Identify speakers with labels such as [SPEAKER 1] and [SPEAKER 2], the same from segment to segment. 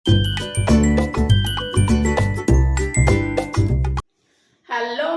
[SPEAKER 1] Hello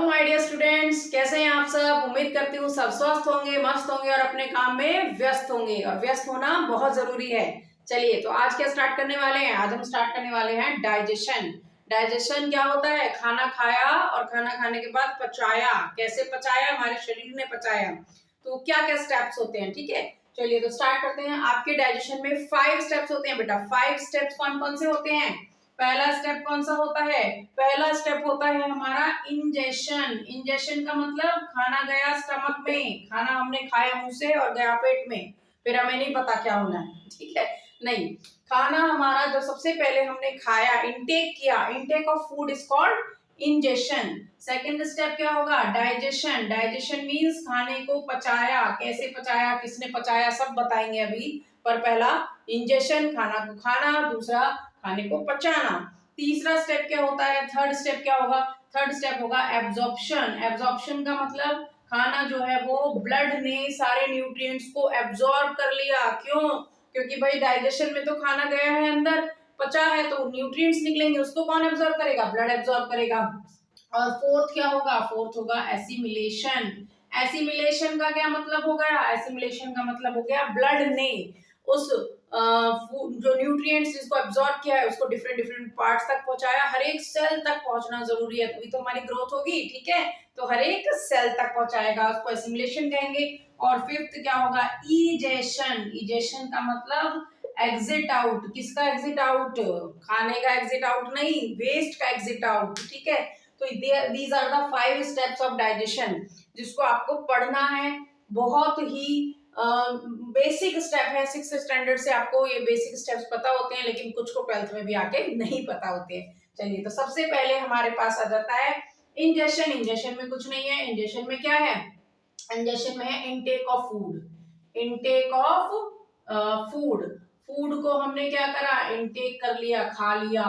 [SPEAKER 1] my dear students, कैसे हैं आप सब। उम्मीद करती हूँ सब स्वस्थ होंगे, मस्त होंगे और अपने काम में व्यस्त होंगे। और व्यस्त होना बहुत जरूरी है। चलिए, तो आज क्या स्टार्ट करने वाले हैं। आज हम स्टार्ट करने वाले हैं डाइजेशन। डाइजेशन क्या होता है? खाना खाया और खाना खाने के बाद पचाया। कैसे पचाया? हमारे शरीर ने पचाया। तो क्या क्या स्टेप्स होते हैं, ठीक है। चलिए, तो स्टार्ट करते हैं। आपके डाइजेशन में 5 स्टेप्स होते हैं बेटा। 5 स्टेप्स कौन कौन से होते हैं? पहला स्टेप कौन सा होता है? पहला स्टेप होता है हमारा इंजेशन। इंजेशन का मतलब खाना गया स्टमक में, खाना हमने खाया मुंह से और गया पेट में। फिर हमें नहीं पता क्या होना है, ठीक है। नहीं, खाना हमारा जो सबसे पहले हमने खाया, इंटेक किया, intake of food is called ingestion. Second step क्या होगा? डाइजेशन। डाइजेशन मीन्स खाने को पचाया। कैसे पचाया, किसने पचाया, सब बताएंगे अभी। पर पहला इंजेशन, खाना को खाना। दूसरा खाने को पचाना। तीसरा स्टेप क्या होता है? थर्ड स्टेप क्या होगा? थर्ड स्टेप होगा एब्जॉर्प्शन। एब्जॉर्प्शन का मतलब खाना जो है वो ब्लड ने सारे न्यूट्रिएंट्स को एब्जॉर्ब कर लिया। क्यों? क्योंकि भाई डाइजेशन में तो खाना गया है अंदर, पचा है, तो न्यूट्रिएंट्स निकलेंगे, उसको कौन एब्जॉर्ब करेगा? ब्लड एब्जॉर्ब करेगा। और फोर्थ क्या होगा? फोर्थ होगा एसिमिलेशन। एसिमिलेशन का क्या मतलब हो गया? एसिमिलेशन का मतलब हो गया ब्लड ने उस जो न्यूट्रिएंट्स जिसको एब्जॉर्ब किया है उसको डिफरेंट डिफरेंट पार्ट्स तक पहुंचाया। हर एक सेल तक पहुंचना जरूरी है, तभी तो हमारी ग्रोथ होगी, ठीक है। तो हर एक सेल तक पहुंचाएगा, उसको एसिमिलेशन कहेंगे। और फिफ्थ क्या होगा? इजेशन। इजेशन का मतलब एग्जिट आउट। किसका एग्जिट आउट? खाने का एग्जिट आउट नहीं, वेस्ट का एग्जिट आउट, ठीक है। तो these are the 5 steps of digestion, जिसको आपको पढ़ना है। बहुत ही बेसिक स्टेप है। 6th स्टैंडर्ड से आपको ये बेसिक स्टेप्स पता होते हैं, लेकिन कुछ को 12th में भी आके नहीं पता होते हैं। चलिए, तो सबसे पहले हमारे पास आ जाता है इंजेशन। इंजेशन में कुछ नहीं है। इंजेशन में क्या है? इंजेशन में है intake of food. Intake of food. Food को हमने क्या करा? इनटेक कर लिया, खा लिया।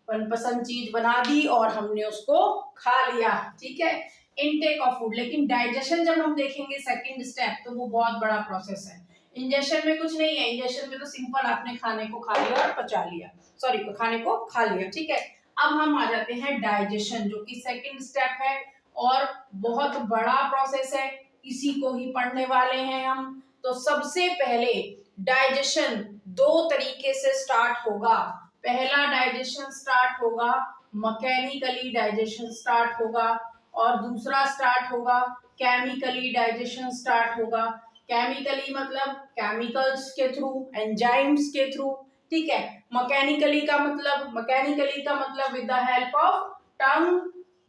[SPEAKER 1] मनपसंद चीज बना दी और हमने उसको खा लिया, ठीक है। Intake of food. लेकिन डाइजेशन जब हम देखेंगे सेकंड स्टेप, तो वो बहुत बड़ा प्रोसेस है। इंजेशन में कुछ नहीं है। इंजेशन में तो सिंपल आपने खाने को खा लिया और पचा लिया, सॉरी, खाने को खा लिया, ठीक है। अब हम आ जाते हैं डाइजेशन, जो कि सेकंड स्टेप है और बहुत बड़ा प्रोसेस है। इसी को ही पढ़ने वाले हैं हम। तो सबसे पहले डाइजेशन 2 तरीके से स्टार्ट होगा। पहला डाइजेशन स्टार्ट होगा मैकेनिकली, डाइजेशन स्टार्ट होगा। और दूसरा स्टार्ट होगा केमिकली, डाइजेशन स्टार्ट होगा। केमिकली मतलब केमिकल्स के थ्रू, एंजाइम्स के थ्रू, ठीक है। मैकेनिकली का मतलब with the help of tongue,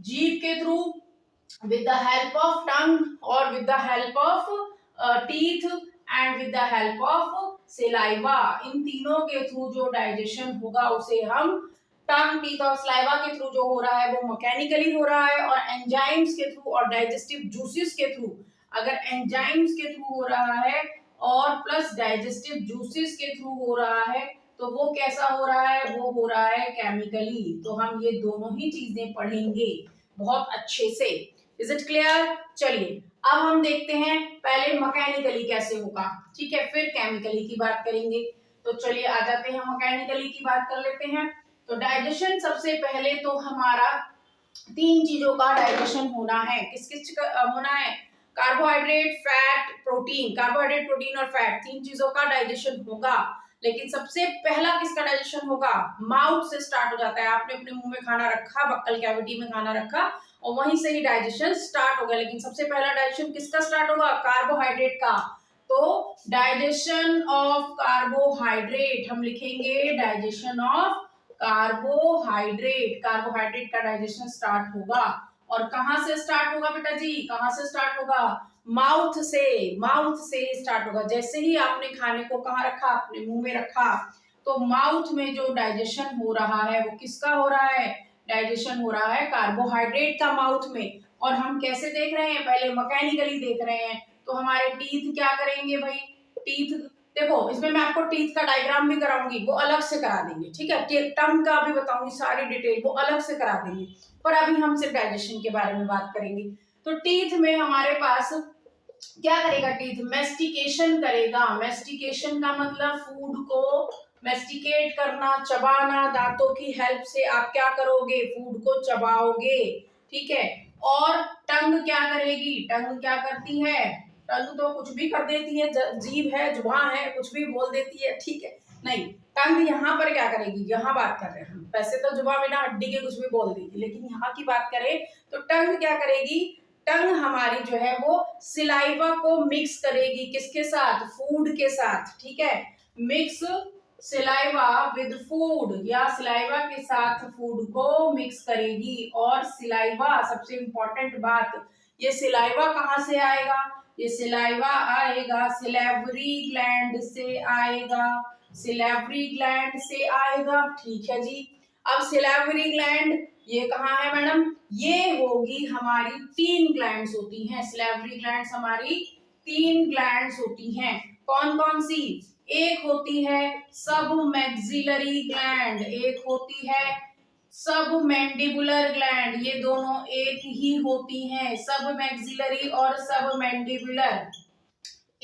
[SPEAKER 1] जीभ के through, with the help of tongue or with the help of teeth and with the help of saliva। इन तीनों के थ्रू जो डाइजेशन होगा उसे हम टंग, टीथ और सलाइवा के थ्रू जो हो रहा है वो मैकेनिकली हो रहा है। और एंजाइम्स के थ्रू और डाइजेस्टिव जूसेस के थ्रू, अगर एंजाइम्स के थ्रू हो रहा है और प्लस डाइजेस्टिव जूसेस के थ्रू हो रहा है, तो वो कैसा हो रहा है? वो हो रहा है केमिकली। तो हम ये दोनों ही चीजें पढ़ेंगे बहुत अच्छे से। Is it clear? चलिए, अब हम देखते हैं पहले मैकेनिकली कैसे होगा, ठीक है, फिर केमिकली की बात करेंगे। तो चलिए आ जाते हैं, मैकेनिकली की बात कर लेते हैं। तो डाइजेशन सबसे पहले तो हमारा 3 चीजों का डाइजेशन होना है। किस किस का होना है? Carbohydrate, fat, protein. Carbohydrate, protein और फैट, 3 चीजों का डाइजेशन होगा। लेकिन सबसे पहला किसका डाइजेशन होगा? माउथ से स्टार्ट हो जाता है। आपने अपने मुंह में खाना रखा, बक्कल कैविटी में खाना रखा और वहीं से ही डाइजेशन स्टार्ट हो गया। लेकिन सबसे पहला डाइजेशन किसका स्टार्ट होगा? कार्बोहाइड्रेट का। तो डाइजेशन ऑफ कार्बोहाइड्रेट हम लिखेंगे, डाइजेशन ऑफ कार्बोहाइड्रेट। कार्बोहाइड्रेट का डाइजेशन स्टार्ट होगा। और कहां से स्टार्ट होगा बेटा जी? कहां से स्टार्ट होगा? माउथ से। माउथ से स्टार्ट होगा। जैसे ही आपने खाने को कहां रखा? अपने मुंह में रखा, तो माउथ में जो डाइजेशन हो रहा है वो किसका हो रहा है? डाइजेशन हो रहा है कार्बोहाइड्रेट का माउथ में। और हम कैसे देख रहे हैं? पहले मैकेनिकली देख रहे हैं। तो हमारे टीथ क्या करेंगे भाई? टीथ, देखो इसमें मैं आपको टीथ का डायग्राम भी कराऊंगी, वो अलग से करा देंगे, ठीक है। टंग का भी बताऊंगी सारी डिटेल, वो अलग से करा देंगे। पर अभी हम सिर्फ डाइजेशन के बारे में बात करेंगे। तो टीथ में हमारे पास क्या करेगा? टीथ मेस्टिकेशन करेगा। मेस्टिकेशन का मतलब फूड को मेस्टिकेट करना, चबाना, दांतों की हेल्प से आप क्या करोगे, फूड को चबाओगे, ठीक है। और टंग क्या करेगी, टंग क्या करती है, टंग तो कुछ भी कर देती है, जीभ है, जुबान है, कुछ भी बोल देती है, ठीक है। नहीं, टंग यहाँ पर क्या करेगी, यहाँ बात कर रहे हैं हम, वैसे तो जुबान बिना हड्डी के कुछ भी बोल देगी, लेकिन यहाँ की बात करें तो टंग क्या करेगी, टंग हमारी जो है वो सिलाइवा को मिक्स करेगी, किसके साथ, फूड के साथ, ठीक है। मिक्स सिलाइवा विद फूड, या सिलाइवा के साथ फूड को मिक्स करेगी। और सिलाइवा, सबसे इंपॉर्टेंट बात, ये सिलाइवा कहाँ से आएगा, ये सिलाइवा आएगा सिलेवरी ग्लैंड से आएगा, सिलेवरी ग्लैंड से आएगा, ठीक है जी। अब सिलेवरी ग्लैंड ये कहाँ है मैडम, ये होगी हमारी 3 ग्लैंड्स होती हैं, सिलेवरी ग्लैंड्स हमारी 3 ग्लैंड्स होती हैं। कौन कौन सी, एक होती है सब मैक्सिलरी ग्लैंड, एक होती है सब मैंडिबुलर ग्लैंड, ये दोनों एक ही होती हैं, सब मैक्सिलरी और सब मैंडिबुलर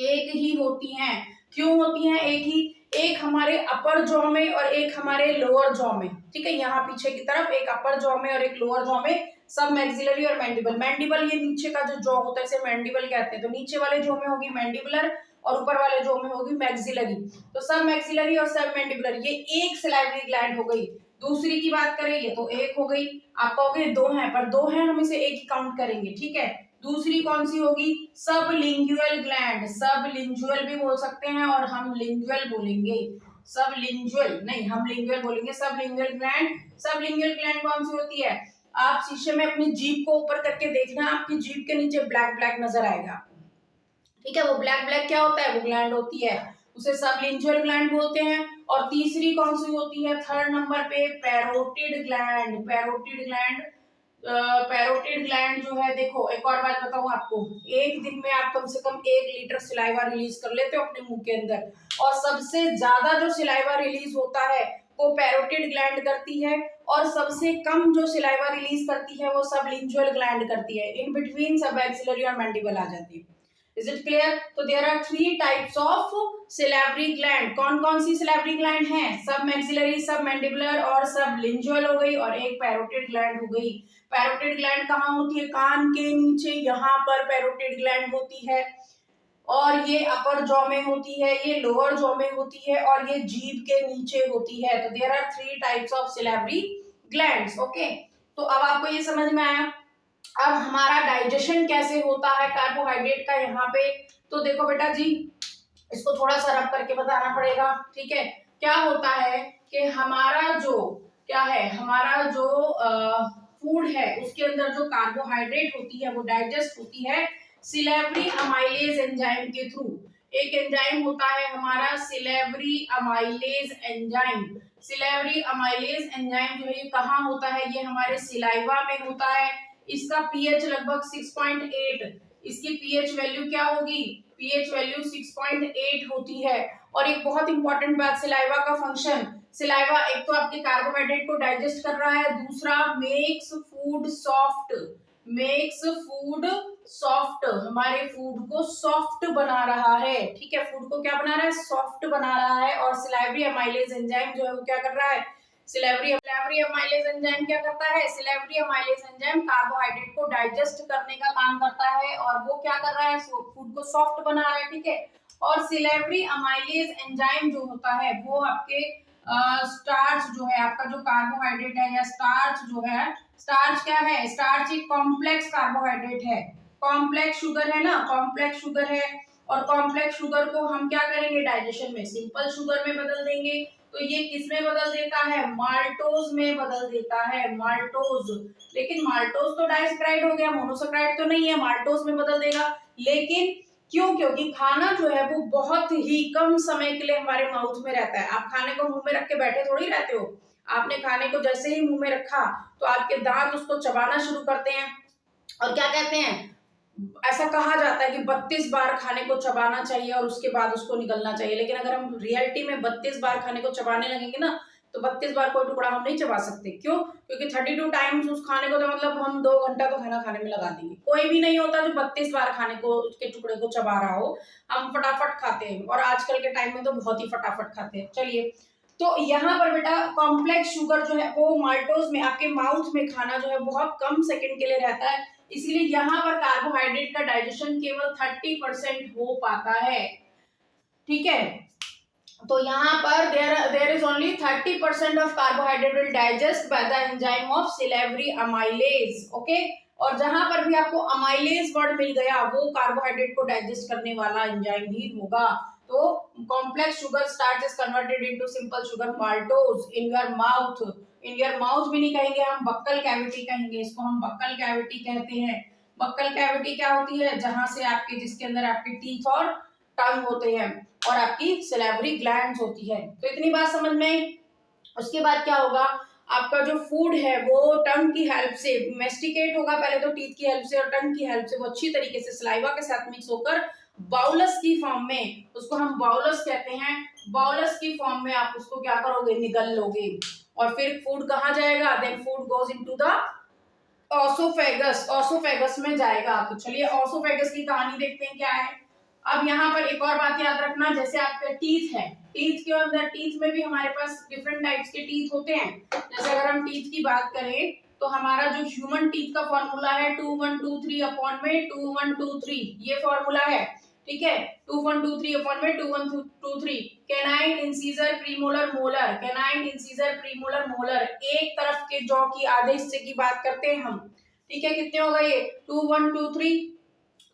[SPEAKER 1] एक ही होती हैं। क्यों होती हैं एक ही, एक हमारे अपर जॉ में और एक हमारे लोअर जॉ में, ठीक है। यहाँ पीछे की तरफ एक अपर जॉ में और एक लोअर जॉ में, सब मैक्सिलरी और मैंडिबल। मैंडिबल ये नीचे का जो जॉ होता है इसे मैंडिबल कहते हैं, तो नीचे वाले जॉ में होगी मैंडिबुलर और ऊपर वाले जॉ में होगी मैक्सिलरी। तो सब मैक्सिलरी और सब मैंडिबुलर ये एक सिलाइवरी ग्लैंड हो गई। दूसरी की बात करें ये तो एक हो गई, आप कहोगे 2 हैं, पर 2 हैं हम इसे एक ही काउंट करेंगे, ठीक है। दूसरी कौन सी होगी, सब लिंगुअल ग्लैंड, सब लिंगुअल भी बोल सकते हैं और हम लिंगुअल बोलेंगे, सब लिंगुअल नहीं हम लिंगुअल बोलेंगे, सब लिंगुअल ग्लैंड। सब लिंगुअल ग्लैंड कौन सी होती है, आप शीशे में अपनी जीभ को ऊपर करके देखना, आपकी जीभ के नीचे ब्लैक ब्लैक नजर आएगा, ठीक है। वो ब्लैक ब्लैक क्या होता है, वो ग्लैंड होती है, उसे सब लिंगुअल ग्लैंड बोलते हैं। और तीसरी कौन सी होती है, थर्ड नंबर पे parotid gland, parotid gland. Parotid gland जो है, देखो एक और बात बताऊं आपको, एक दिन में आप कम से कम 1 लीटर सिलाइवा रिलीज कर लेते हो अपने मुंह के अंदर, और सबसे ज्यादा जो सिलाइवा रिलीज होता है वो पैरोटिड ग्लैंड करती है, और सबसे कम जो सिलाइवा रिलीज करती है वो सबलिंगुअल ग्लैंड करती है। इन बिटवीन सब मैक्सिलरी और मैंडिबल आ जाती है। इज इट क्लियर, तो there are 3 types of salivary gland. कौन कौन सी सिलेवरी ग्लैंड हैं, सब मैक्सिलरी, सब मैंडिबुलर और सब लिंगुअल हो गई, और एक पैरोटिड ग्लैंड हो गई। पैरोटिड ग्लैंड कहाँ होती है, कान के नीचे, यहाँ पर पैरोटिड ग्लैंड होती है, और ये अपर जॉ में होती है, ये लोअर जॉ में होती है, और ये जीभ के नीचे होती है। तो there are 3 types of salivary glands, okay. तो अब आपको ये समझ में आया। अब हमारा डाइजेशन कैसे होता है कार्बोहाइड्रेट का यहाँ पे, तो देखो बेटा जी, इसको थोड़ा सा रब करके बताना पड़ेगा, ठीक है। क्या होता है कि हमारा जो क्या है, हमारा जो फूड है उसके अंदर जो कार्बोहाइड्रेट होती है वो डाइजेस्ट होती है सिलेवरी अमाइलेज एंजाइम के थ्रू। एक एंजाइम होता है हमारा salivary amylase enzyme. Salivary amylase enzyme जो है ये कहाँ होता है, ये हमारे सिलाइवा में होता है। इसका पीएच लगभग 6.8, इसकी पीएच वैल्यू क्या होगी, पीएच वैल्यू 6.8 होती है। और एक बहुत इंपॉर्टेंट बात, सिलाइवा का फंक्शन, सिलाइवा एक तो आपके कार्बोहाइड्रेट को डाइजेस्ट कर रहा है, दूसरा makes food soft, makes food soft, हमारे फूड को सॉफ्ट बना रहा है, ठीक है। फूड को क्या बना रहा है, सॉफ्ट बना रहा है। और सिलेवरी अमाइलेज एंजाइम जो है वो क्या कर रहा है, सिलेवरी अमाइलेज एंजाइम क्या करता है, सिलेवरी अमाइलेज एंजाइम कार्बोहाइड्रेट को डाइजेस्ट करने का काम करता है, और वो क्या कर रहा है, फूड को सॉफ्ट बना रहा है, ठीक है। और सिलेवरी अमाइलेज एंजाइम जो होता है वो आपके स्टार्च जो है, आपका जो कार्बोहाइड्रेट है या स्टार्च जो है, स्टार्च क्या है, स्टार्च एक कॉम्प्लेक्स कार्बोहाइड्रेट है, कॉम्प्लेक्स शुगर है ना, कॉम्प्लेक्स शुगर है। और कॉम्प्लेक्स शुगर को हम क्या करेंगे, डाइजेशन में सिंपल शुगर में बदल देंगे। तो ये किस में बदल देता है, माल्टोज में बदल देता है, माल्टोज। लेकिन माल्टोज तो डाइसक्राइड हो गया, मोनोसैकराइड तो नहीं है, माल्टोज में बदल देगा। लेकिन क्यों, क्योंकि खाना जो है वो बहुत ही कम समय के लिए हमारे माउथ में रहता है। आप खाने को मुंह में रख के बैठे थोड़ी रहते हो, आपने खाने को जैसे ही मुंह में रखा तो आपके दांत उसको चबाना शुरू करते हैं। और क्या कहते हैं, ऐसा कहा जाता है कि 32 बार खाने को चबाना चाहिए और उसके बाद उसको निगलना चाहिए। लेकिन अगर हम रियलिटी में 32 बार खाने को चबाने लगेंगे ना, तो 32 बार कोई टुकड़ा हम नहीं चबा सकते। क्यों, क्योंकि 32 टाइम्स उस खाने को, तो मतलब हम 2 घंटा तो खाना खाने में लगा देंगे। कोई भी नहीं होता जो 32 बार खाने को के टुकड़े को चबा रहा हो। हम फटाफट खाते हैं, और आजकल के टाइम में तो बहुत ही फटाफट खाते हैं। चलिए, तो यहाँ पर बेटा कॉम्प्लेक्स शुगर जो है वो माल्टोज में आपके माउथ में खाना जो है बहुत कम सेकंड के लिए रहता है, इसलिए यहाँ पर कार्बोहाइड्रेट का डाइजेशन केवल 30% हो पाता है। ठीक है, तो यहाँ पर there is only 30% of carbohydrate will digest by the enzyme of salivary amylase. Okay, और जहां पर भी आपको अमाइलेज वर्ड मिल गया वो कार्बोहाइड्रेट को डाइजेस्ट करने वाला एंजाइम ही होगा। तो complex sugar starch is converted into simple sugar maltose in your mouth. In your mouth भी नहीं कहेंगे हम, बक्कल कैविटी कहेंगे, इसको हम बक्कल कैविटी कहते हैं। बक्कल कैविटी क्या होती है? जहां से आपके, जिसके अंदर आपके टीथ और टंग होते हैं और आपकी सिलेवरी ग्लैंड्स होती है। तो इतनी बात समझ में आई। उसके बाद क्या होगा, आपका जो फूड है वो टंग की हेल्प से मेस्टिकेट होगा, पहले तो टीथ की हेल्प से और टंग की हेल्प से वो अच्छी तरीके से सलाइवा के साथ मिक्स होकर बाउलस की फॉर्म में, उसको हम बाउलस कहते हैं, बाउलस की फॉर्म में आप उसको क्या करोगे? निगल लोगे। और फिर फूड कहाँ जाएगा? Then food goes into the oesophagus, oesophagus में जाएगा। तो चलिए ऑसोफेगस की कहानी देखते हैं क्या है। अब यहाँ पर एक और बात याद रखना, जैसे आपके टीथ है, टीथ के अंदर, टीथ में भी हमारे पास डिफरेंट टाइप्स के टीथ होते हैं। जैसे अगर हम टीथ की बात करें तो हमारा जो ह्यूमन टीथ का फॉर्मूला है 2123 अपॉन में 2123, ये फॉर्मूला है। ठीक है, 2123 अपॉन में 2123। Canine incisor premolar molar, canine incisor premolar molar, एक तरफ के जॉ की आधे हिस्से की बात करते हैं हम। ठीक है, कितने हो गए? 2123,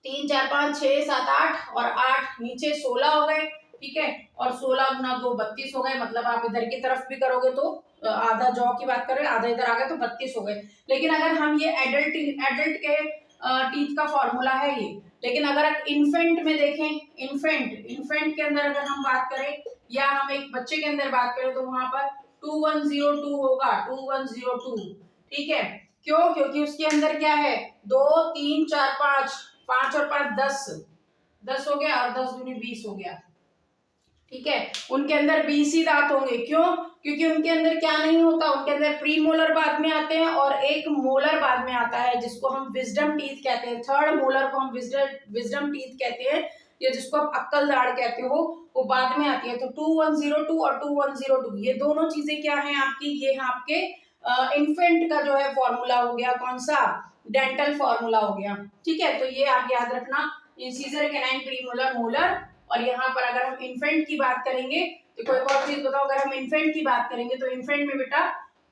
[SPEAKER 1] 3 4 5 6 7 8 और 8 नीचे 16 हो गए। ठीक है, और 16 गुना 2 32 हो गए। मतलब आप इधर की तरफ भी करोगे तो आधा जॉ की बात करें, आधा इधर आ गए तो 32 हो गए। लेकिन अगर हम ये एडल्ट के टीथ का फॉर्मूला है ये, लेकिन अगर आप इन्फेंट में देखें, इन्फेंट के अंदर अगर हम बात करें या हम एक बच्चे के अंदर बात करें तो वहां पर 2102 होगा, 2102। ठीक है, क्यों? क्योंकि उसके अंदर क्या है? 2 3 4 5, 5 और 5 10, 10 हो गया और 10 दूनी 20 हो गया। ठीक है, उनके अंदर 20 ही दांत होंगे। क्यों? क्योंकि उनके अंदर क्या नहीं होता, उनके अंदर प्री मोलर बाद में आते हैं और एक मोलर बाद में आता है जिसको हम विजडम टीथ कहते हैं। थर्ड मोलर को हम विजडम टीथ कहते हैं, या जिसको आप अक्कल दाढ़ कहते हो, वो बाद में आती है। तो 2102 और 2102 ये दोनों चीजें क्या है आपकी? ये है आपके इन्फेंट का जो है फॉर्मूला हो गया। कौन सा? डेंटल फॉर्मूला हो गया। ठीक है, तो ये आप याद रखना, इंसीजर, कैनाइन, प्रीमोलर, मोलर। और यहाँ पर अगर हम इन्फेंट की बात करेंगे तो कोई और चीज बताओ, अगर हम इन्फेंट की बात करेंगे तो इन्फेंट में बेटा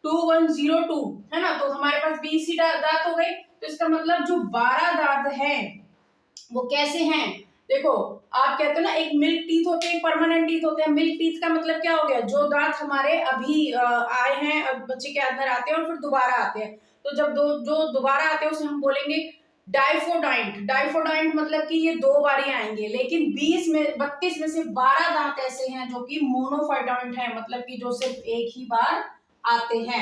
[SPEAKER 1] 2102 है ना, तो हमारे पास 20 ही दांत हो गए। तो इसका मतलब जो 12 दांत हैं वो कैसे हैं? देखो, आप कहते हो ना एक मिल्क टीथ होते हैं, परमानेंट टीथ होते हैं। मिल्क टीथ का मतलब क्या हो गया? जो दांत हमारे अभी आए हैं, बच्चे के अंदर आते हैं और फिर दोबारा आते हैं। तो जब जो दोबारा आते हैं उसे हम बोलेंगे डाइफोडाइंट। डाइफोडाइंट मतलब कि ये 2 बारी आएंगे। लेकिन 32 में से 12 दांत ऐसे हैं जो कि मोनोफाइडॉइंट हैं, मतलब कि जो सिर्फ एक ही बार आते हैं।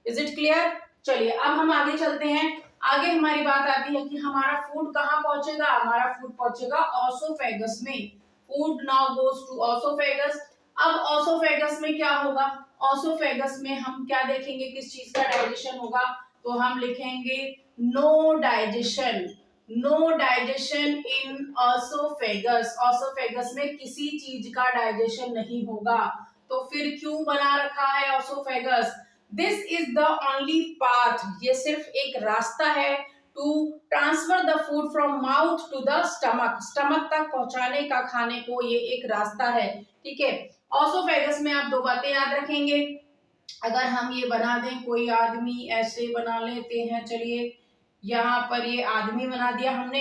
[SPEAKER 1] Is it clear? चलिए अब हम आगे चलते हैं। आगे हमारी बात आती है कि हमारा फूड कहाँ पहुंचेगा? हमारा फूड पहुंचेगा ऑसोफेगस में। Food now goes to oesophagus. अब ऑसोफेगस में क्या होगा? ऑसोफेगस में हम क्या देखेंगे, किस चीज का डाइजेशन होगा? तो हम लिखेंगे no digestion, no digestion in oesophagus. Oesophagus में किसी चीज का डाइजेशन नहीं होगा। तो फिर क्यों बना रखा है oesophagus? This is the only path, ये सिर्फ एक रास्ता है to transfer the food from mouth to the stomach. Stomach तक पहुंचाने का खाने को ये एक रास्ता है। ठीक है, ऑसोफेगस में आप 2 बातें याद रखेंगे। अगर हम ये बना दें, कोई आदमी ऐसे बना लेते हैं, चलिए यहाँ पर ये आदमी बना दिया हमने।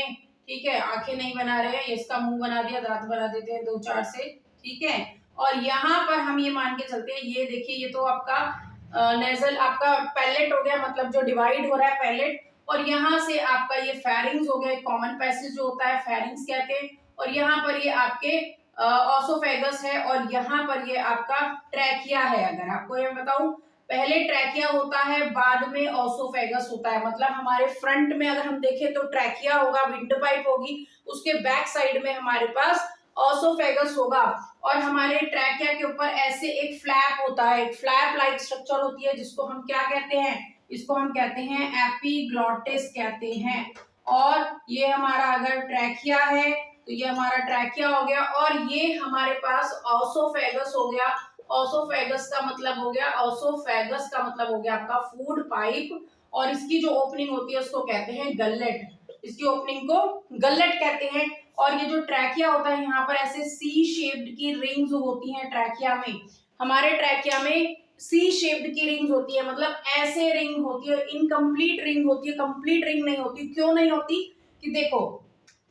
[SPEAKER 1] ठीक है, आंखें नहीं बना रहे हैं, इसका मुंह बना दिया, दांत बना देते हैं 2 4 से। ठीक है, और यहाँ पर हम ये मान के चलते हैं, ये देखिए ये तो आपका नेजल, आपका पैलेट हो गया, मतलब जो डिवाइड हो रहा है पैलेट। और यहाँ से आपका ये फेरिंग्स हो गया, कॉमन पैसेज जो होता है फेरिंग्स कहते हैं। और यहाँ पर ये आपके ऑसोफेगस है और यहाँ पर ये आपका ट्रैकिया है। अगर आपको ये बताऊं, पहले ट्रैकिया होता है, बाद में ऑसोफेगस होता है। मतलब हमारे फ्रंट में अगर हम देखें तो ट्रैकिया होगा, विंड पाइप होगी, उसके बैक साइड में हमारे पास ऑसोफेगस होगा। और हमारे ट्रैकिया के ऊपर ऐसे एक फ्लैप होता है, एक फ्लैप लाइक स्ट्रक्चर होती है, जिसको हम क्या कहते हैं? इसको हम कहते हैं एपिग्लॉटिस कहते हैं। और ये हमारा अगर ट्रैकिया है तो ये हमारा ट्रैकिया हो गया, और ये हमारे पास ऑसोफेगस हो गया। ऑसोफेगस का मतलब हो गया, ऑसोफेगस का मतलब हो गया आपका फूड पाइप, और इसकी जो ओपनिंग होती है उसको कहते हैं गलेट, इसकी ओपनिंग को गलेट कहते हैं। और ये जो ट्रैकिया होता है यहाँ पर ऐसे सी शेप्ड की रिंग्स होती हैं ट्रैकिया में, हमारे ट्रैकिया में सी शेप्ड की रिंग्स होती है, मतलब ऐसे रिंग होती है, इनकम्प्लीट रिंग होती है, कंप्लीट रिंग नहीं होती। क्यों नहीं होती? कि देखो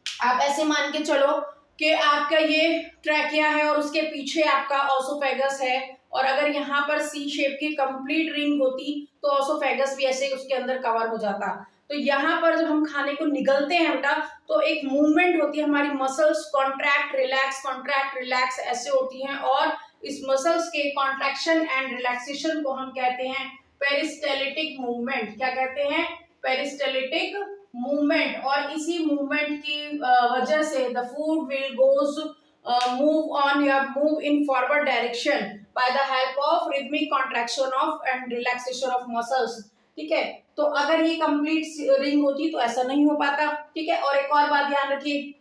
[SPEAKER 1] आप ऐसे मान के चलो कि आपका ये ट्रैकिया है और उसके पीछे आपका ऑसोफेगस है, और अगर यहाँ पर सी शेप की कंप्लीट रिंग होती तो ऑसोफेगस भी ऐसे उसके अंदर कवर हो जाता। तो यहाँ पर जब हम खाने को निगलते हैं बेटा तो एक मूवमेंट होती है, हमारी मसल्स कॉन्ट्रैक्ट रिलैक्स ऐसे होती हैं, और इस मसल्स के कॉन्ट्रैक्शन एंड रिलैक्सेशन को हम कहते हैं पेरिस्टेलिटिक मूवमेंट। क्या कहते हैं? Peristaltic movement. और इसी मूवमेंट की वजह से the food will goes move on या move in forward direction by the help of rhythmic contraction of and relaxation of muscles. ठीक है, तो अगर ये कंप्लीट रिंग होती तो ऐसा नहीं हो पाता। ठीक है, और एक और बात ध्यान रखिए,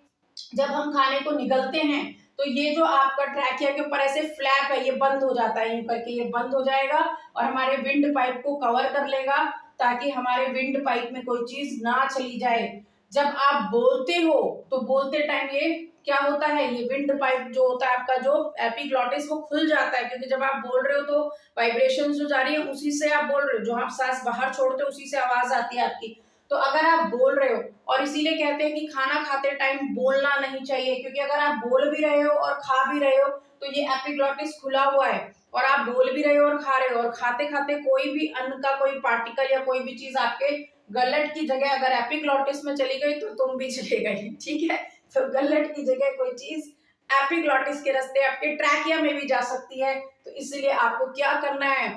[SPEAKER 1] जब हम खाने को निगलते हैं तो ये जो आपका ट्रैकिया के ऊपर ऐसे फ्लैप है ये बंद हो जाता है, यूं करके ये बंद हो जाएगा और हमारे विंड पाइप को कवर कर लेगा, ताकि हमारे विंड पाइप में कोई चीज ना चली जाए। जब आप बोलते हो तो बोलते टाइम ये क्या होता है, ये विंड पाइप जो होता है आपका जो एपिग्लॉटिस वो खुल जाता है, क्योंकि जब आप बोल रहे हो तो वाइब्रेशन जो जा रही है उसी से आप बोल रहे हो, जो आप सांस बाहर छोड़ते हो उसी से आवाज आती है आपकी। तो अगर आप बोल रहे हो, और इसीलिए कहते हैं कि खाना खाते टाइम बोलना नहीं चाहिए, क्योंकि अगर आप बोल भी रहे हो और खा भी रहे हो तो ये एपिग्लॉटिस खुला हुआ है, और आप बोल भी रहे हो और खा रहे हो, और खाते खाते कोई भी अन्न का कोई पार्टिकल या कोई भी चीज आपके गलट की जगह अगर एपिग्लॉटिस में चली गई तो तुम भी चले गए। ठीक है, तो गलट की जगह कोई चीज एपिग्लॉटिस के रास्ते आपके ट्रैकिया में भी जा सकती है। तो इसलिए आपको क्या करना है,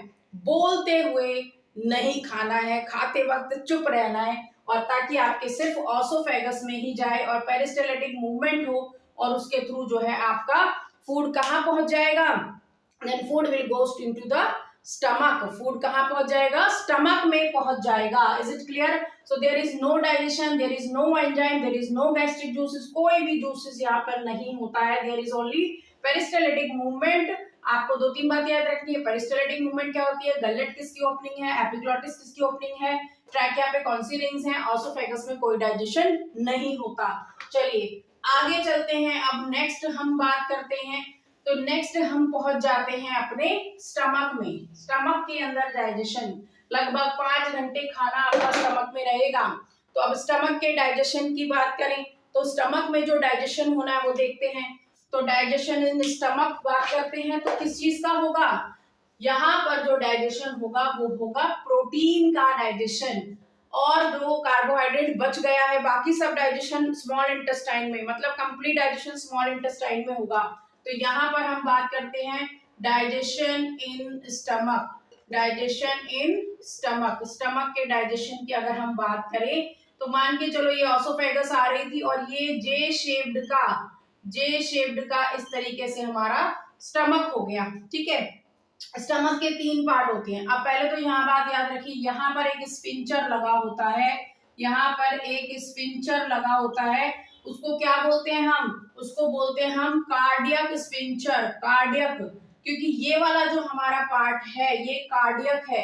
[SPEAKER 1] बोलते हुए नहीं खाना है, खाते वक्त चुप रहना है, और ताकि आपके सिर्फ ऑसोफेगस में ही जाए और पेरिस्टेलिटिक मूवमेंट हो, और उसके थ्रू जो है आपका फूड कहाँ पहुंच जाएगा, then food will goes into the stomach. Food कहाँ पहुंच जाएगा? स्टमक में पहुंच जाएगा। Is it clear? So there is no digestion, there is no enzyme, there is no gastric juices, कोई भी जूसेस यहाँ पर नहीं होता है। There is only peristaltic movement. आपको दो तीन बात याद रखनी है, पेरिस्टेलिटिक मूवमेंट क्या होती है, गलेट किसकी ओपनिंग है, एपिग्लॉटिस किसकी ओपनिंग है, ट्रैकिया पे कौन सी रिंग्स हैं, ऑसोफेगस में कोई डाइजेशन नहीं होता। चलिए आगे चलते हैं, अब नेक्स्ट हम बात करते हैं। तो नेक्स्ट हम पहुंच जाते हैं अपने स्टमक में। स्टमक के अंदर डाइजेशन, लगभग 5 घंटे खाना आपका स्टमक में रहेगा। तो अब स्टमक के डाइजेशन की बात करें तो स्टमक में जो डाइजेशन होना है वो देखते हैं। तो डाइजेशन इन स्टमक बात करते हैं तो किस चीज का होगा, यहाँ पर जो डाइजेशन होगा वो होगा प्रोटीन का डाइजेशन, और जो कार्बोहाइड्रेट बच गया है बाकी सब डाइजेशन स्मॉल इंटेस्टाइन में, मतलब कंप्लीट डाइजेशन स्मॉल इंटेस्टाइन में होगा। तो यहाँ पर हम बात करते हैं digestion in stomach. Digestion in stomach, stomach के डाइजेशन की अगर हम बात करें तो मान के चलो ये ऑसोफेगस आ रही थी और ये जे शेप्ड का इस तरीके से हमारा स्टमक हो गया। ठीक है, स्टमक के 3 पार्ट होते हैं। अब पहले तो यहाँ बात याद रखिए, यहाँ पर एक स्फिंक्टर लगा होता है, यहाँ पर एक स्फिंक्टर लगा होता है, उसको क्या बोलते हैं हम, उसको बोलते हैं हम कार्डियक स्फिंक्टर। कार्डियक, क्योंकि ये वाला जो हमारा पार्ट है ये कार्डियक है।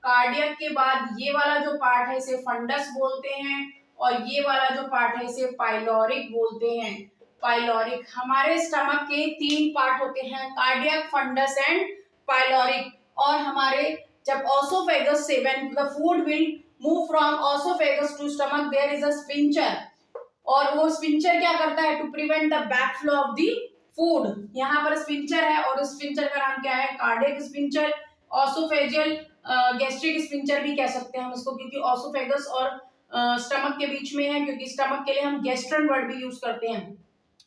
[SPEAKER 1] कार्डियक के बाद ये वाला जो पार्ट है इसे फंडस बोलते हैं, और ये वाला जो पार्ट है इसे पाइलोरिक बोलते हैं। पाइलोरिक, हमारे स्टमक के 3 पार्ट होते हैं, कार्डियक, फंडस एंड पाइलोरिक। और हमारे जब ऑसोफेगस से when the food will move from oesophagus to stomach there is a sphincter, और वो स्फिंक्टर क्या करता है, to prevent the backflow of the food. यहाँ पर स्फिंक्टर है और स्फिंक्टर का नाम क्या है, cardiac sphincter. Oesophageal gastric sphincter भी कह सकते हैं हम इसको, क्योंकि ऑसोफेगस और स्टमक के बीच में है, क्योंकि स्टमक के लिए हम गैस्ट्रन वर्ड भी यूज करते हैं।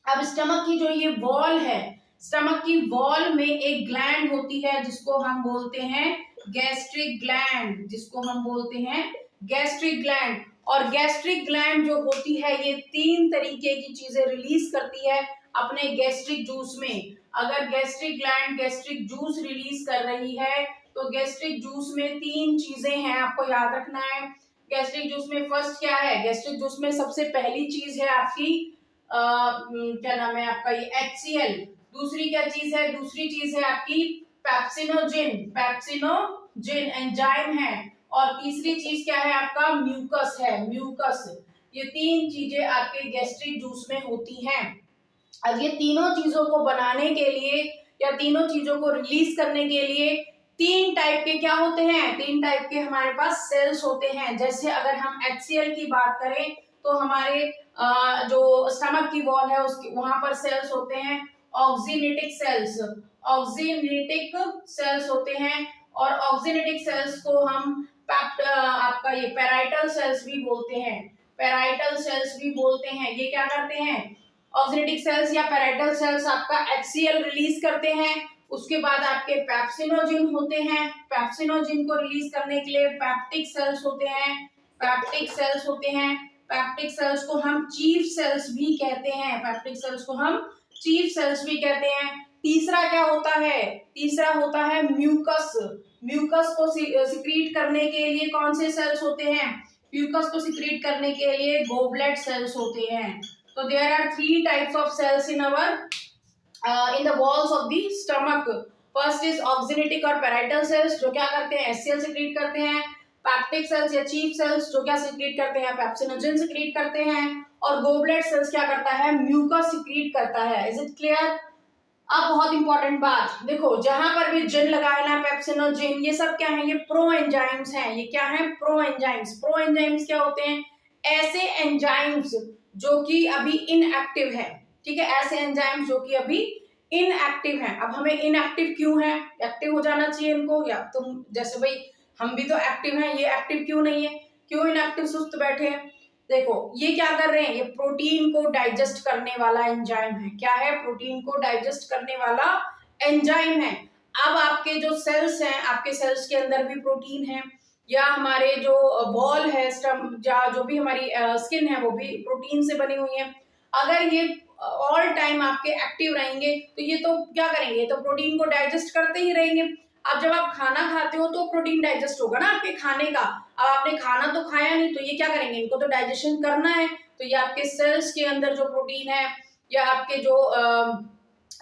[SPEAKER 1] अब स्टमक की जो ये वॉल है, स्टमक की वॉल में एक ग्लैंड होती है जिसको हम बोलते हैं गैस्ट्रिक ग्लैंड, जिसको हम बोलते हैं गैस्ट्रिक ग्लैंड। और गैस्ट्रिक ग्लैंड जो होती है ये 3 तरीके की चीजें रिलीज करती है अपने गैस्ट्रिक जूस में। अगर gastric gland gastric juice release कर रही है तो गैस्ट्रिक जूस में 3 चीजें हैं, आपको याद रखना है। गैस्ट्रिक जूस में फर्स्ट क्या है, गैस्ट्रिक जूस में सबसे पहली चीज है आपकी क्या नाम है आपका, ये HCl। दूसरी क्या चीज है, दूसरी चीज है आपकी पेप्सिनोजिन एंजाइम है, और तीसरी चीज क्या है आपका, म्यूकस है, म्यूकस। ये तीन चीजें आपके गैस्ट्रिक जूस में होती हैं। अब ये तीनों चीजों को बनाने के लिए या तीनों चीजों को रिलीज करने के लिए तीन टाइप के क्या होते हैं, तीन टाइप के हमारे पास सेल्स होते हैं। जैसे अगर हम HCl की बात करें तो हमारे जो स्टमक की वॉल है उसके वहां पर सेल्स होते हैं ऑक्सीनेटिक सेल्स, ऑक्सीनेटिक सेल्स होते हैं। और ऑक्सीनेटिक सेल्स को हम आपका ये पेराइटल सेल्स भी बोलते हैं, पेराइटल सेल्स भी बोलते हैं। ये क्या करते हैं, ऑक्सीनेटिक सेल्स या पेराइटल सेल्स आपका HCl रिलीज करते हैं। उसके बाद आपके पेप्सिनोजिन होते हैं, पेप्सिनोजिन को रिलीज करने के लिए पेप्टिक सेल्स होते हैं, पेप्टिक सेल्स होते हैं। पेप्टिक सेल्स को हम चीफ सेल्स भी कहते हैं, पेप्टिक सेल्स को हम चीफ सेल्स भी कहते हैं। तीसरा क्या होता है, तीसरा होता है म्यूकस। म्यूकस को सिक्रीट करने के लिए कौन से सेल्स होते हैं, म्यूकस को सिक्रीट करने के लिए गोबलेट सेल्स होते हैं। तो there are 3 types of cells in our in the walls of the stomach. First is oxyntic और पेराइटल सेल्स जो क्या करते हैं, HCl सिक्रीट करते हैं। पैप्टिक सेल्स या चीफ सेल्स जो क्या सिक्रीट करते हैं, पेप्सिनोजिन सिक्रीट करते हैं। और गोबलेट सेल्स क्या करता है, म्यूकस सिक्रीट करता है। Is it clear? अब बहुत इंपॉर्टेंट बात देखो, जहां पर भी जिन लगा है ना, पेप्सिनोजिन, ये सब क्या है, ये प्रो एंजाइम्स हैं। ये क्या है, प्रो एंजाइम्स। प्रो एंजाइम्स क्या होते हैं, ऐसे एंजाइम्स जो कि अभी इनएक्टिव है, ठीक है, ऐसे एंजाइम्स जो कि अभी इनएक्टिव हैं। अब हमें इनएक्टिव क्यों है, एक्टिव हो जाना चाहिए इनको, या तुम जैसे भाई हम भी तो एक्टिव हैं, ये एक्टिव क्यों नहीं है, क्यों इनएक्टिव सुस्त बैठे हैं। देखो ये क्या कर रहे हैं, ये प्रोटीन को डाइजेस्ट करने वाला एंजाइम है। क्या है, प्रोटीन को डाइजेस्ट करने वाला एंजाइम है। अब आपके जो सेल्स हैं, आपके सेल्स के अंदर भी प्रोटीन है, या हमारे जो वॉल है, स्टम या जो भी हमारी स्किन है वो भी प्रोटीन से बनी हुई है। अगर ये ऑल टाइम आपके एक्टिव रहेंगे तो ये तो क्या करेंगे, तो प्रोटीन को डाइजेस्ट करते ही रहेंगे। अब जब आप खाना खाते हो तो प्रोटीन डाइजेस्ट होगा ना आपके खाने का। अब आपने खाना तो खाया नहीं, तो ये क्या करेंगे, इनको तो डाइजेशन करना है। तो ये आपके सेल्स के अंदर जो प्रोटीन है या आपके जो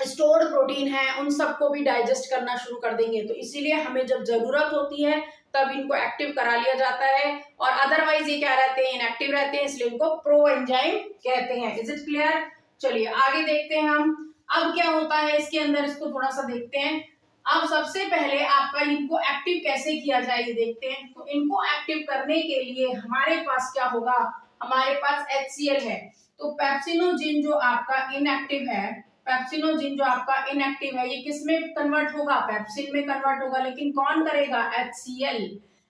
[SPEAKER 1] स्टोर्ड प्रोटीन है उन सबको भी डाइजेस्ट करना शुरू कर देंगे। तो इसीलिए हमें जब जरूरत होती है तब इनको एक्टिव करा लिया जाता है, और अदरवाइज ये क्या रहते हैं, इनएक्टिव रहते हैं, इसलिए इनको प्रो एंजाइम कहते हैं। Is it clear? चलिए आगे देखते हैं हम। अब क्या होता है इसके अंदर, इसको थोड़ा सा देखते हैं। अब सबसे पहले आपका इनको एक्टिव कैसे किया जाए ये देखते हैं। तो इनको एक्टिव करने के लिए हमारे पास क्या होगा, हमारे पास HCl है। तो पेप्सिनोजिन जो आपका इनएक्टिव है, पेप्सिनोजिन जो आपका इनएक्टिव है, ये किस में कन्वर्ट होगा, पेप्सिन में कन्वर्ट होगा। लेकिन कौन करेगा, HCl।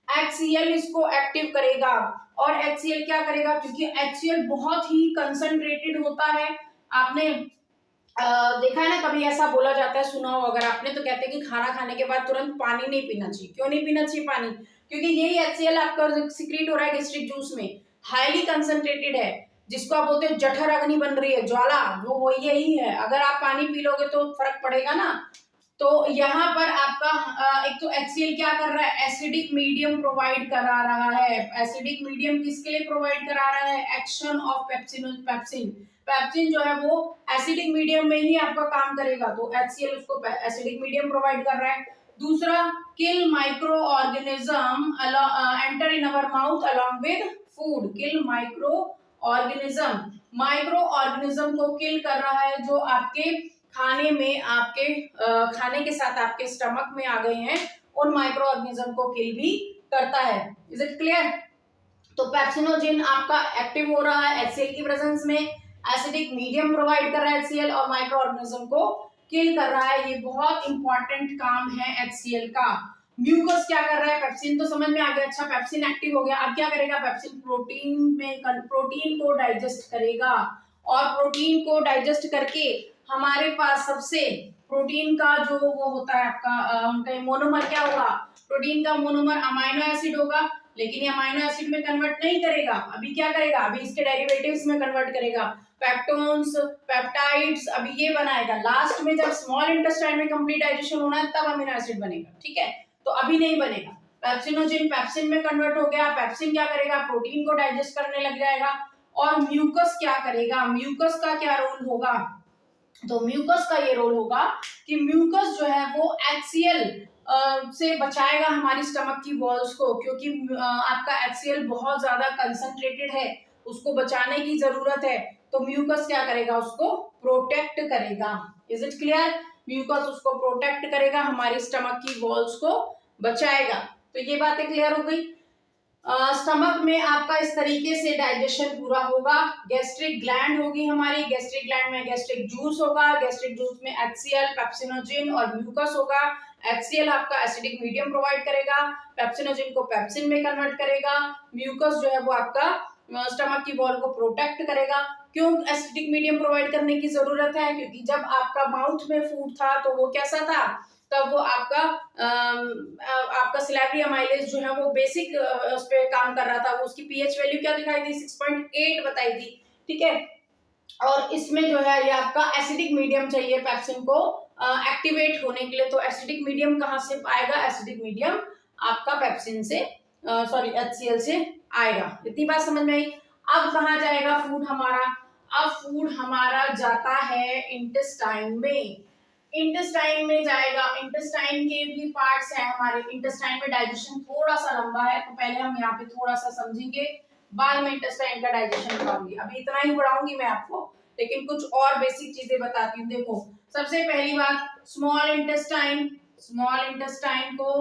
[SPEAKER 1] HCl इसको एक्टिव करेगा। और HCl क्या करेगा, क्योंकि HCl बहुत ही कंसंट्रेटेड होता है। आपने देखा है ना, कभी ऐसा बोला जाता है, सुना हो अगर आपने, तो कहते हैं कि खाना खाने के बाद तुरंत पानी नहीं पीना चाहिए। क्यों नहीं पीना चाहिए पानी, क्योंकि यही HCl आपका सिक्रीट हो रहा है गैस्ट्रिक जूस में, हाईली कंसंट्रेटेड है, जिसको आप बोलते हैं जठर अग्नि बन रही है, ज्वाला, वो यही है। अगर आप पानी पी लोगे तो फर्क पड़ेगा ना। तो यहाँ पर आपका एक तो HCl क्या कर रहा है, एसिडिक मीडियम प्रोवाइड करा रहा है। एसिडिक मीडियम किसके लिए प्रोवाइड करा रहा है, एक्शन ऑफ पेप्सिन। पेप्सिन जो है वो एसिडिक मीडियम में ही आपका काम करेगा, तो HCl उसको एसिडिक मीडियम प्रोवाइड कर रहा है। दूसरा, kill microorganism enter in our mouth along with food. Kill microorganism को किल कर रहा है जो आपके खाने में, आपके खाने के साथ आपके स्टमक में आ गए हैं, उन माइक्रो ऑर्गेनिज्म को किल भी करता है। Is it clear? तो पेप्सिनोजिन आपका एक्टिव हो रहा है HCl की प्रेजेंस में, एसिडिक मीडियम प्रोवाइड कर रहा है HCl, और माइक्रो ऑर्गेनिज्म को किल कर रहा है। ये बहुत इंपॉर्टेंट काम है HCl का। म्यूकस क्या कर रहा है, पेप्सिन तो समझ में आ गया, अच्छा पेप्सिन एक्टिव हो गया। अब क्या करेगा, पेप्सिन प्रोटीन को डाइजेस्ट करेगा, और प्रोटीन को डाइजेस्ट करके हमारे पास सबसे प्रोटीन का जो वो होता है आपका उनका मोनोमर क्या होगा, प्रोटीन का मोनोमर अमाइनो एसिड होगा। लेकिन ये अमाइनो एसिड में कन्वर्ट नहीं करेगा, अभी क्या करेगा, अभी इसके डेरिवेटिव्स में कन्वर्ट करेगा, पेप्टोन्स, पेप्टाइड्स, अभी ये बनाएगा। लास्ट में जब स्मॉल इंटेस्टाइन में कंप्लीट डाइजेशन होना है तब अमीनो एसिड बनेगा, ठीक है, तो अभी नहीं बनेगा। पेप्सिनोजिन पेप्सिन में कन्वर्ट हो गया, पेप्सिन क्या करेगा, प्रोटीन को डाइजेस्ट करने लग जाएगा। और म्यूकस क्या करेगा, म्यूकस का क्या रोल होगा, तो म्यूकस का ये रोल होगा कि म्यूकस जो है वो एक्सियल से बचाएगा हमारी स्टमक की वॉल्स को, क्योंकि आपका एक्सियल बहुत ज्यादा कंसंट्रेटेड है, उसको बचाने की जरूरत है। तो म्यूकस क्या करेगा, उसको प्रोटेक्ट करेगा। Is it clear? म्यूकस उसको प्रोटेक्ट करेगा, हमारी स्टमक की वॉल्स को बचाएगा। तो ये बातें क्लियर हो गई। स्टमक में आपका इस तरीके से डाइजेशन पूरा होगा। गैस्ट्रिक ग्लैंड होगी हमारी, गैस्ट्रिक ग्लैंड में गैस्ट्रिक जूस होगा, गैस्ट्रिक जूस में HCl, पेप्सिनोजिन और म्यूकस होगा। HCl आपका एसिडिक मीडियम प्रोवाइड करेगा, पेप्सिनोजिन को पेप्सिन में कन्वर्ट करेगा, म्यूकस जो है वो आपका स्टमक की वॉल को प्रोटेक्ट करेगा। क्यों एसिडिक मीडियम प्रोवाइड करने की जरूरत है? क्योंकि जब आपका माउथ में फूड था तो वो कैसा था, तब वो आपका सिलेब्री अमाइलेज जो है वो बेसिक उस पर काम कर रहा था, वो उसकी पीएच वैल्यू क्या दिखाई दी, 6.8 बताई थी। ठीक है, और इसमें जो है ये आपका एसिडिक मीडियम चाहिए पेप्सिन को एक्टिवेट होने के लिए। तो एसिडिक मीडियम कहाँ से आएगा? एसिडिक मीडियम आपका पेप्सिन से सॉरी HCl से आएगा। इतनी बात समझ में आई। अब कहाँ जाएगा फूड हमारा? अब फूड हमारा जाता है इंटेस्टाइन में। इंटेस्टाइन में जाएगा। इंटेस्टाइन के भी पार्ट्स हैं हमारे। इंटेस्टाइन में डाइजेशन थोड़ा सा लंबा है, तो पहले हम यहाँ पे थोड़ा सा समझेंगे, बाद में इंटेस्टाइन का डाइजेशन बताऊंगी। अभी इतना ही पढ़ाऊंगी मैं आपको, लेकिन कुछ और बेसिक चीजें बताती हूँ। देखो, सबसे पहली बात, स्मॉल इंटेस्टाइन। स्मॉल इंटेस्टाइन को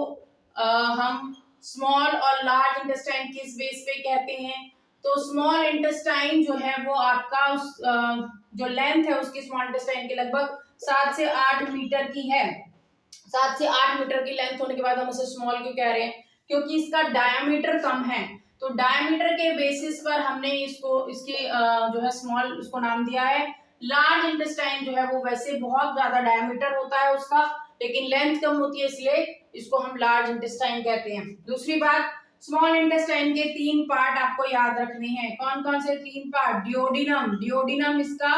[SPEAKER 1] हम स्मॉल और लार्ज इंटेस्टाइन किस बेस पे कहते हैं? तो स्मॉल इंटेस्टाइन जो है वो आपका उस जो लेंथ है उसकी स्मॉल इंटेस्टाइन की लगभग 7 से 8 मीटर की है। 7 से 8 मीटर की लेंथ होने के बाद हम उसे स्मॉल क्यों कह रहे हैं? क्योंकि इसका डायमीटर कम है। तो डायमीटर के बेसिस पर हमने इसकी जो है स्मॉल उसको नाम दिया है। लार्ज इंटेस्टाइन जो है वो वैसे बहुत ज्यादा डायमीटर होता है उसका, लेकिन लेंथ कम होती है, इसलिए इसको हम लार्ज इंटेस्टाइन कहते हैं। दूसरी बात, स्मॉल इंटेस्टाइन के 3 पार्ट आपको याद रखने हैं। कौन कौन से 3 पार्ट? डिओडिनम। डिओडिनम इसका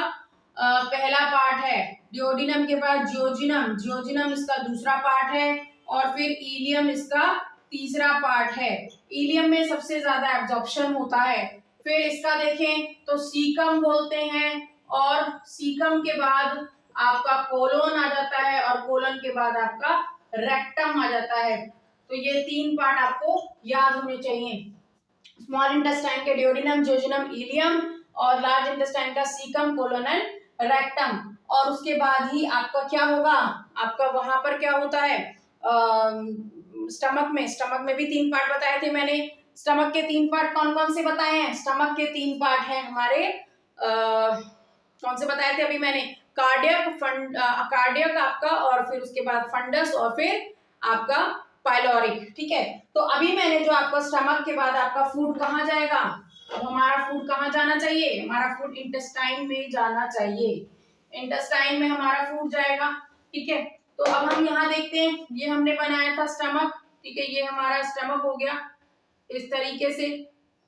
[SPEAKER 1] पहला पार्ट है। डिओडिनम के बाद जियोजिनम। जियोजिनम इसका दूसरा पार्ट है, और फिर इलियम इसका तीसरा पार्ट है। इलियम में सबसे ज्यादा एब्जॉर्प्शन होता है। फिर इसका देखें तो सीकम बोलते हैं, और सीकम के बाद आपका कोलोन आ जाता है, और कोलन के बाद आपका रेक्टम आ जाता है। तो ये 3 पार्ट आपको याद होने चाहिए। स्मॉल इंटेस्टाइन के डिओडिनम, जियोजिनम, इलियम, और लार्ज इंटेस्टाइन का सीकम, कोलोन एंड रेक्टम। और उसके बाद ही आपका क्या होगा? आपका वहां पर क्या होता है स्टमक में? स्टमक में भी 3 पार्ट बताए थे मैंने। स्टमक के 3 पार्ट कौन कौन से बताए हैं? स्टमक के 3 पार्ट हैं हमारे, कौन से बताए थे अभी मैंने? कार्डियक आपका, और फिर उसके बाद फंडस, और फिर आपका पाइलोरिक। ठीक है, तो अभी मैंने जो आपका स्टमक के बाद आपका फूड कहाँ जाएगा? अब हमारा फूड कहाँ जाना चाहिए? हमारा फूड इंटेस्टाइन में जाना चाहिए। इंटेस्टाइन में हमारा फूड जाएगा। ठीक है, तो अब हम यहाँ देखते हैं, ये हमने बनाया था स्टमक। ठीक है, ये हमारा स्टमक हो गया इस तरीके से,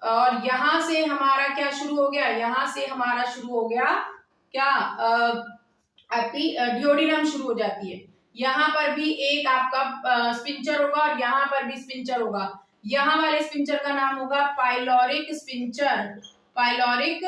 [SPEAKER 1] और यहाँ से हमारा क्या शुरू हो गया? यहाँ से हमारा शुरू हो गया क्या? आपकी डिओडिनम शुरू हो जाती है। यहाँ पर भी एक आपका स्पिंचर होगा, और यहाँ पर भी स्पिंचर होगा। यहाँ वाले स्पिंचर का नाम होगा पाइलोरिक स्पिंचर। Pyloric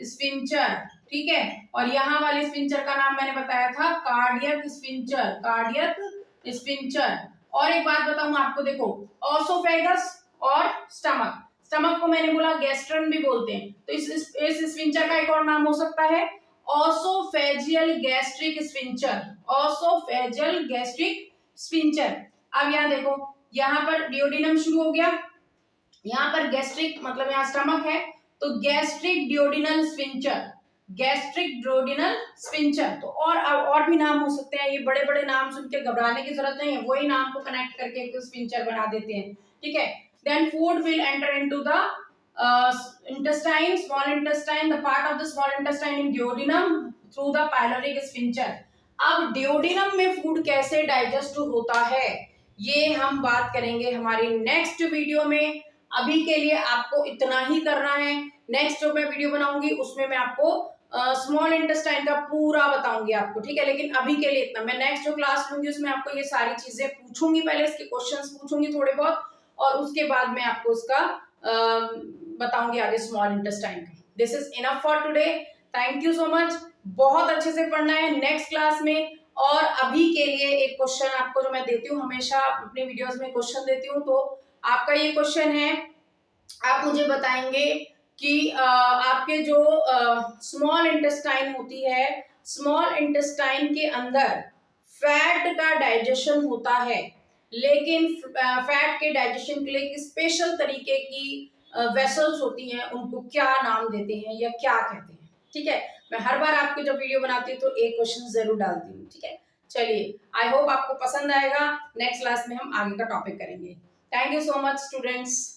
[SPEAKER 1] sphincter. ठीक है, और यहाँ वाले स्पिंचर का नाम मैंने बताया था कार्डियक स्पिंचर। Cardiac sphincter. और एक बात बताऊं आपको, देखो, ऑसोफेगस और स्टमक। स्टमक को मैंने बोला गैस्ट्रन भी बोलते हैं, तो इस स्पिंचर का एक और नाम हो सकता है oesophageal gastric sphincter. Oesophageal gastric sphincter. अब यहाँ देखो, यहाँ पर डिओडिनम शुरू हो गया, यहाँ पर गैस्ट्रिक मतलब यहाँ स्टमक है, तो gastric duodenal sphincter. Gastric duodenal sphincter. तो और भी नाम हो सकते हैं, ये बड़े बड़े नाम सुन के घबराने की जरूरत नहीं है, वही नाम को कनेक्ट करके एक स्फिंक्टर बना देते हैं। ठीक है, then food will enter into the intestine, small intestine, the part of the small intestine in duodenum through the pyloric sphincter. अब डिओडिनम में फूड कैसे डाइजेस्ट होता है, ये हम बात करेंगे हमारी नेक्स्ट वीडियो में। अभी के लिए आपको इतना ही करना है। नेक्स्ट जो मैं वीडियो बनाऊंगी उसमें मैं आपको स्मॉल इंटेस्टाइन का पूरा बताऊंगी आपको। ठीक है, लेकिन अभी के लिए इतना। मैं नेक्स्ट जो क्लास लूंगी उसमें आपको ये सारी चीजें पूछूंगी, पहले इसके क्वेश्चंस पूछूंगी थोड़े बहुत, और उसके बाद में आपको इसका बताऊंगी आगे स्मॉल इंटेस्टाइन का। This is enough for today. Thank you so much. बहुत अच्छे से पढ़ना है नेक्स्ट क्लास में। और अभी के लिए एक क्वेश्चन आपको जो मैं देती हूँ, हमेशा अपने वीडियोस में क्वेश्चन देती हूँ, तो आपका ये क्वेश्चन है, आप मुझे बताएंगे कि आपके जो स्मॉल इंटेस्टाइन होती है, स्मॉल इंटेस्टाइन के अंदर फैट का डाइजेशन होता है, लेकिन फैट के डाइजेशन के लिए एक स्पेशल तरीके की वेसल्स होती हैं, उनको क्या नाम देते हैं या क्या कहते हैं। ठीक है, मैं हर बार आपकी जब वीडियो बनाती हूँ तो एक क्वेश्चन जरूर डालती हूँ। ठीक है, चलिए, आई होप आपको पसंद आएगा। नेक्स्ट क्लास में हम आगे का टॉपिक करेंगे। Thank you so much students.